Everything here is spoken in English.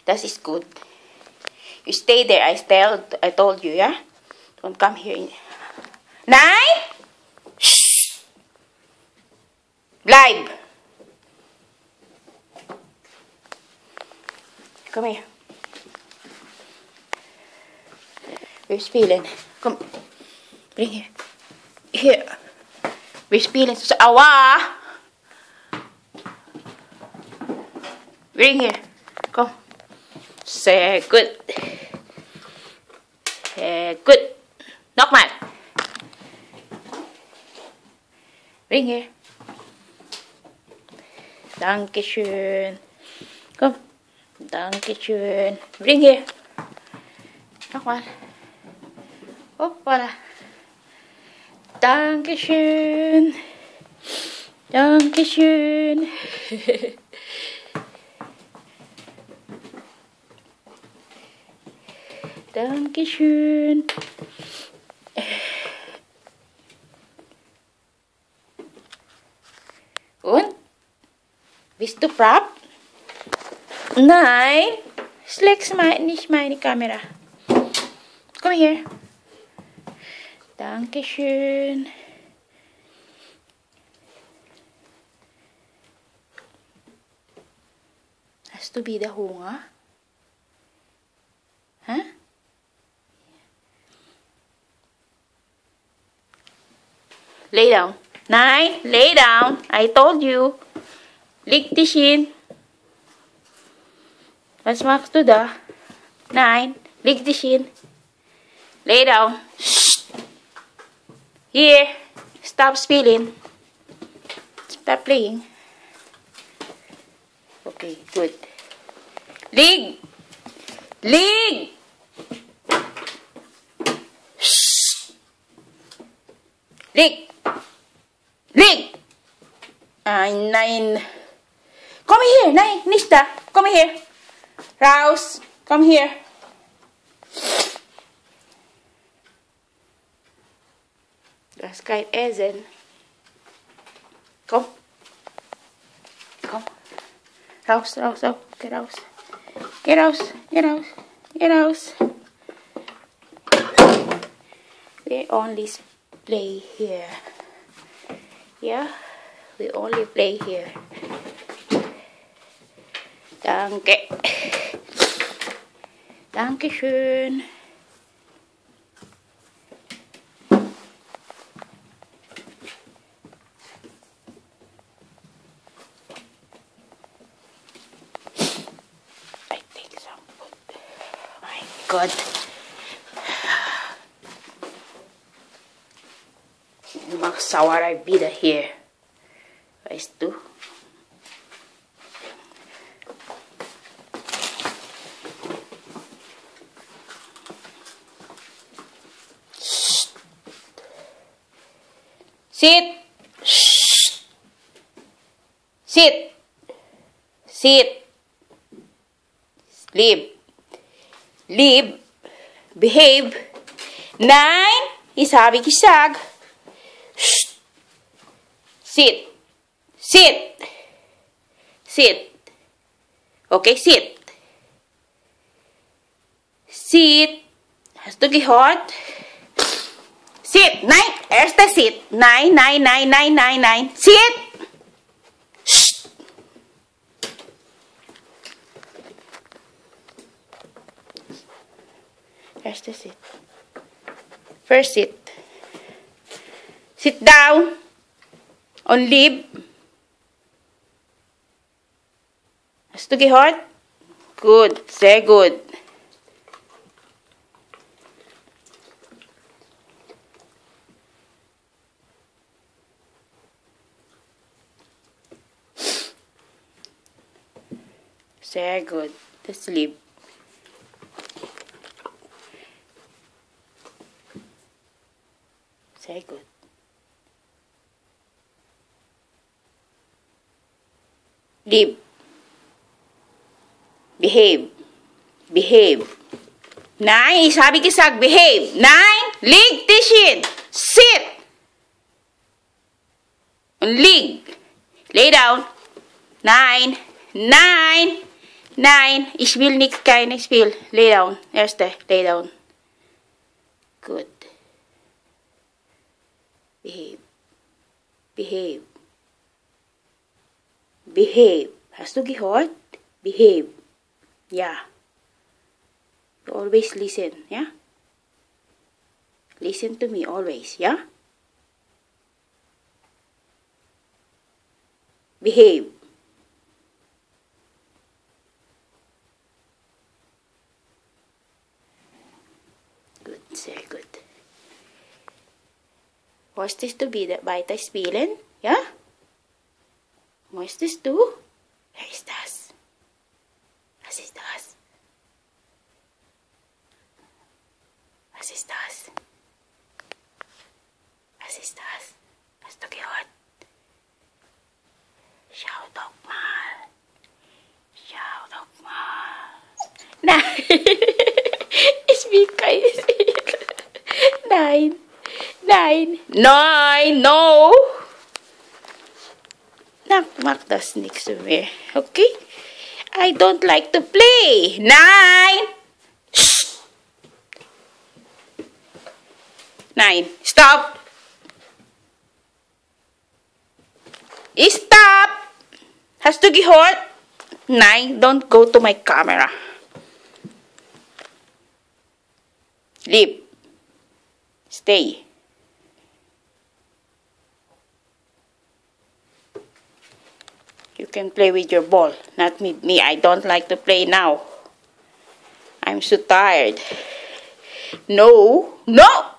That is good. You stay there. I told you, yeah? Don't come here. 9. Shh. Live. Come here. Where's Phelan? Come. Bring here. Here. Where's Phelan? Awa. Bring here. Come. Say good. Good. Knock man. Bring here. Dankeschön. Komm. Dankeschön. Bring here. Nochmal. Hoppala. Dankeschön. Dankeschön. Dankeschön. Und? Bist du brav? Nein. Schlägst nicht meine Kamera. Komm her. Dankeschön. Hast du wieder Hunger? Hä? Lay down. Nein, lay down. I told you. Leg dich hin. Was machst du da? Nein, leg dich hin. Lay down. Shh. Here. Stop spilling. Stop playing. Okay, good. Leg. Leg. Shh. Leg. Leg. 9. Come here, 9. Nista. Come here. Raus. Come here. Das kein Essen. Komm. Komm. Raus, raus, raus. Geh raus. Geh raus. Geh raus. Geh raus. We only play here. Yeah? We only play here. Danke. Dankeschön. I take some food. My God. Magsauerei wieder hier. Weißt du? Sit. Shh. Sit. Sit. Sleep. Leave. Behave. 9. Isabi kisag. Shh. Sit. Sit. Sit. Okay, sit. Sit. Hast du gehört? Sit. Nein, erster Sit. Nein, nein, nein, nein, nein, nein. Sit. Shh. Erster Sit. First sit. Sit down. On leave. Hast du gehört? Good. Sehr gut. Sehr gut. Let's leave. Sehr gut. Leave. Behave. Behave. Nein, ich habe gesagt, behave. Nein, leg dich hin. Sit. Und leg. Lay down. Nein. Nein. 9. Ich will nicht keine Spiel. Lay down. Erste, lay down. Good. Behave. Behave. Behave. Hast du gehört? Behave. Ja. You always listen, yeah? Listen to me always, yeah? Behave. Good, sehr gut. Möchtest du wieder weiter spielen? Ja? Möchtest du? Wer ist das? Was ist das? Was ist das? Was ist das? Hast du gehört? Schau doch mal. Schau doch mal. Nein. Ich will keine Spiel. Nein. Nein. Nein. No. Na, mach das nicht so mehr. Okay? I don't like to play. Nein. Shh. Nein. Stop. Stop. Hast du gehört? Nein, don't go to my camera. Leave. Stay. You can play with your ball, not with me. I don't like to play now. I'm so tired. No. No!